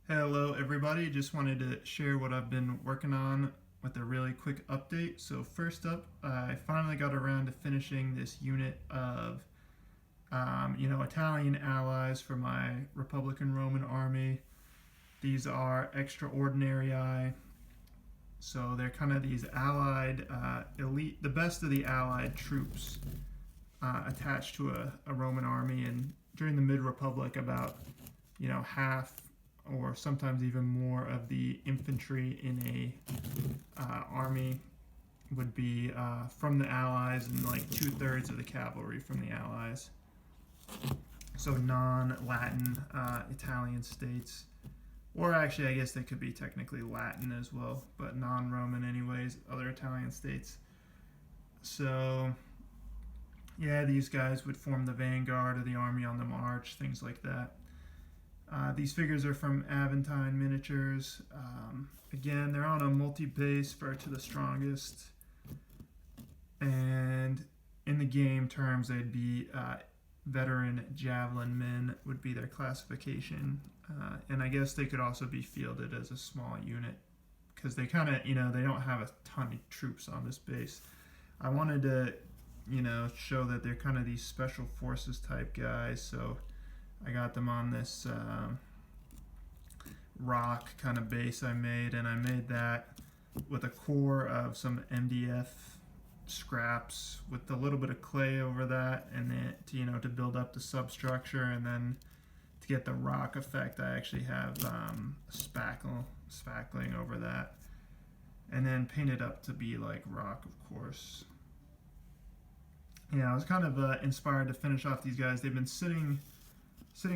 Hello everybody, just wanted to share what I've been working on with a really quick update. So first up, I finally got around to finishing this unit of, Italian allies for my Republican Roman army. These are Extraordinarii. So they're kind of these allied, elite, the best of the allied troops attached to a Roman army. And during the Mid-Republic, about, half or sometimes even more of the infantry in a army would be from the Allies, and like 2/3 of the cavalry from the Allies. So non-Latin Italian states, or actually, I guess they could be technically Latin as well, but non-Roman anyways. Other Italian states. So yeah, these guys would form the vanguard of the army on the march, things like that. These figures are from Aventine Miniatures. Again, they're on a multi-base for to the strongest. And in the game terms, they'd be veteran javelin men would be their classification. And I guess they could also be fielded as a small unit because they kind of, they don't have a ton of troops on this base. I wanted to, show that they're kind of these special forces type guys. So I got them on this rock kind of base I made, and I made that with a core of some MDF scraps with a little bit of clay over that, and then to build up the substructure, and then to get the rock effect, I actually have spackling over that, and then paint it up to be like rock, of course. Yeah, I was kind of inspired to finish off these guys. They've been sitting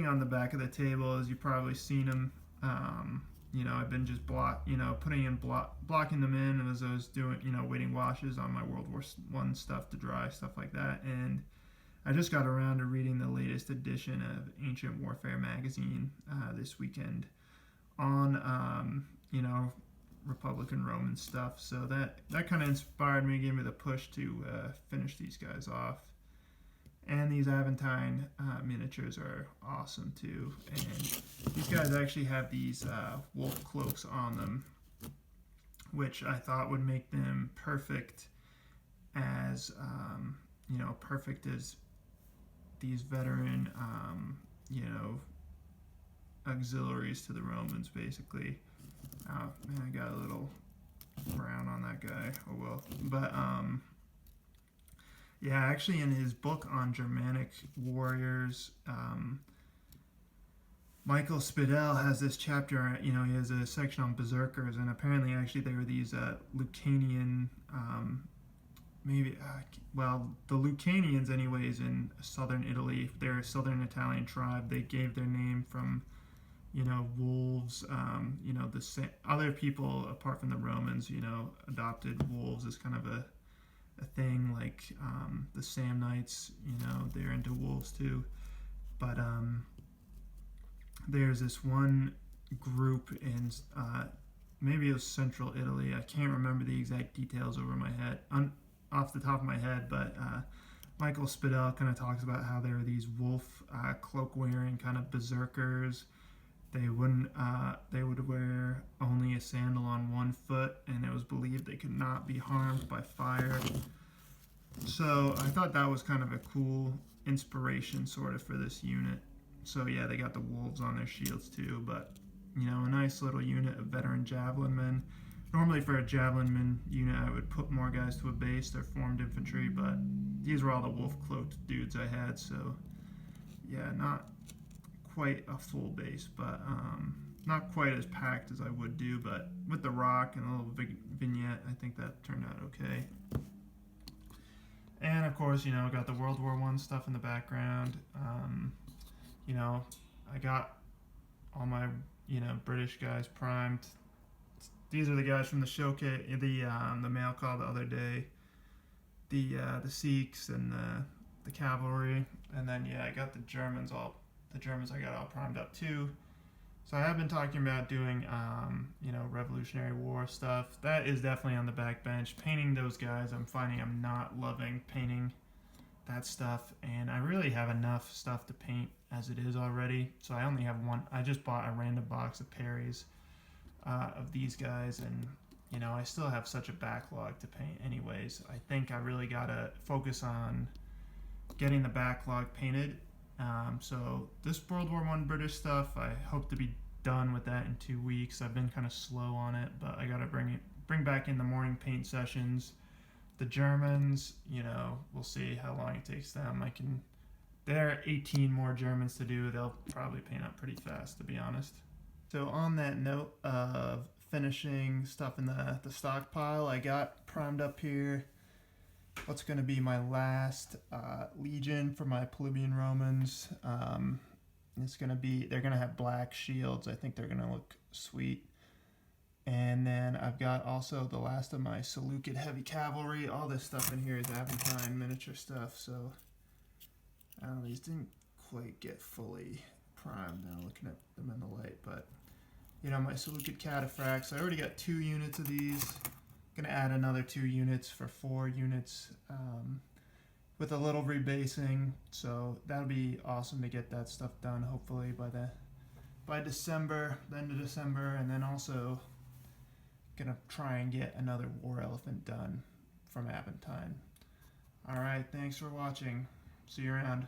on the back of the table, as you've probably seen them. I've been just blocking them in as I was doing, waiting washes on my World War I stuff to dry, stuff like that. And I just got around to reading the latest edition of Ancient Warfare magazine this weekend on, Republican Roman stuff. So that kind of inspired me, gave me the push to finish these guys off. And these Aventine miniatures are awesome too. And these guys actually have these wolf cloaks on them, which I thought would make them perfect as, perfect as these veteran, auxiliaries to the Romans, basically. Oh man, I got a little brown on that guy. Oh well. But yeah, actually, in his book on Germanic warriors, Michael Spidell has this chapter. He has a section on berserkers, and apparently, actually, they were these Lucanian, the Lucanians, anyways, in southern Italy. They're a southern Italian tribe. They gave their name from, wolves. Other people apart from the Romans, adopted wolves as kind of a thing, like the Samnites, they're into wolves too. But there's this one group in maybe it was central Italy. I can't remember the exact details off the top of my head, but Michael Spidell kind of talks about how there are these wolf cloak wearing kind of berserkers. They would wear only a sandal on one foot, and it was believed they could not be harmed by fire. So I thought that was kind of a cool inspiration sort of for this unit. So yeah, they got the wolves on their shields too, but a nice little unit of veteran javelin men. Normally for a javelin men unit, I would put more guys to a base. They're formed infantry, but these were all the wolf cloaked dudes I had, so yeah, not quite a full base, but not quite as packed as I would do, but with the rock and a little vignette, I think that turned out okay. And of course, got the World War I stuff in the background. I got all my, British guys primed. These are the guys from the showcase, the mail call the other day. The Sikhs and the cavalry, and then I got the Germans I got all primed up too. So I have been talking about doing, Revolutionary War stuff. That is definitely on the back bench. Painting those guys, I'm finding I'm not loving painting that stuff, and I really have enough stuff to paint as it is already. So I only have one. I just bought a random box of Perry's of these guys, and you know, I still have such a backlog to paint anyways. I think I really gotta focus on getting the backlog painted. So this World War I British stuff, I hope to be done with that in 2 weeks. I've been kind of slow on it, but I gotta bring back in the morning paint sessions. The Germans, you know, we'll see how long it takes them. There are 18 more Germans to do. They'll probably paint up pretty fast, to be honest. So on that note of finishing stuff in the stockpile, I got primed up here what's going to be my last Legion for my Plebeian Romans. They're going to have black shields. I think they're going to look sweet. And then I've got also the last of my Seleucid heavy cavalry. All this stuff in here is Aventine miniature stuff, so these didn't quite get fully primed now looking at them in the light, but you know, my Seleucid cataphracts, I already got 2 units of these. Gonna add another 2 units for 4 units with a little rebasing, so that'll be awesome to get that stuff done hopefully by December, the end of December. And then also gonna try and get another War Elephant done from Aventine. Alright, thanks for watching. See you around.